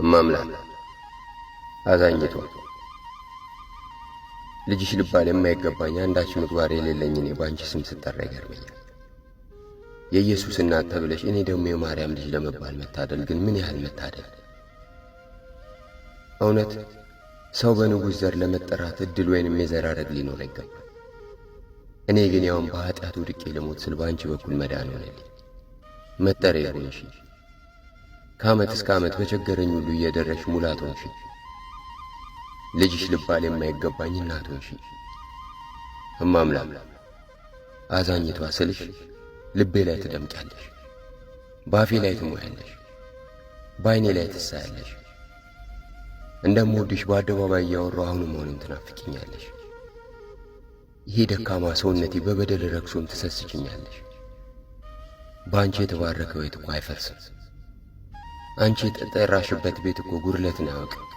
እማምላክ አዛኝቷ ልጅሽ ልባል የማይገባኝ አንዳች ምግባር የሌለኝ እኔ ባንቺ ስም ስጠራ ይገርመኛል። የኢየሱስ እናት ተብለሽ እኔ ደግሞ የማርያም ልጅ ለመባል መታደል ግን ምን ያህል መታደል! እውነት ሰው በንጉሥ ዘር ለመጠራት ዕድል ወይንም የዘር ሐረግ ሊኖር አይገባም። እኔ ግን ያውን በኃጢአት ወድቄ ለሞት ስል በአንቺ በኩል መዳን ሆነልኝ። መጠሪያ ሆንሽ፣ ከዓመት እስከ ዓመት በቸገረኝ ሁሉ እየደረሽ ሙላት ሆንሽ። ልጅሽ ልባል የማይገባኝ እናት ሆንሽ። እማምላክ አዛኝቷ ስልሽ ልቤ ላይ ትደምቂያለሽ፣ በአፌ ላይ ትሞያለሽ፣ በዓይኔ ላይ ትሳያለሽ። እንደምወድሽ በአደባባይ እያወራሁ አሁንም ሆንም ትናፍቂኛለሽ። ይሄ ደካማ ሰውነቴ በበደል ረክሶም ትሰስችኛለሽ። በአንቺ የተባረከ ቤት እኮ አይፈርስም። አንቺ የተጠራሽበት ቤት እኮ ጉድለትን አያውቅም።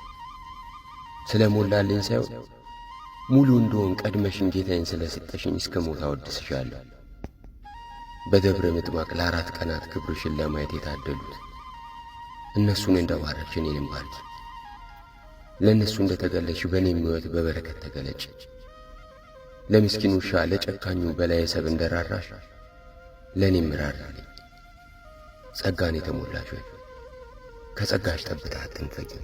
ስለ ሞላልኝ ሳይሆን ሙሉ እንደሆን ቀድመሽን ጌታዬን ስለ ሰጠሽኝ እስከ ሞት አወድስሻለሁ። በደብረ ምጥማቅ ለ4 ቀናት ክብርሽን ለማየት የታደሉት እነሱን እንደባረክሽ እኔንም ባርኪ። ለእነሱ እንደተገለሽ በእኔም ሕይወት በበረከት ተገለጭ። ለምስኪኑ ውሻ ለጨካኙ በላየ ሰብ እንደራራሽ ለእኔም ራራልኝ። ጸጋን የተሞላሽ ሆይ ከጸጋሽ ጠብታ አትንፈቂኝ።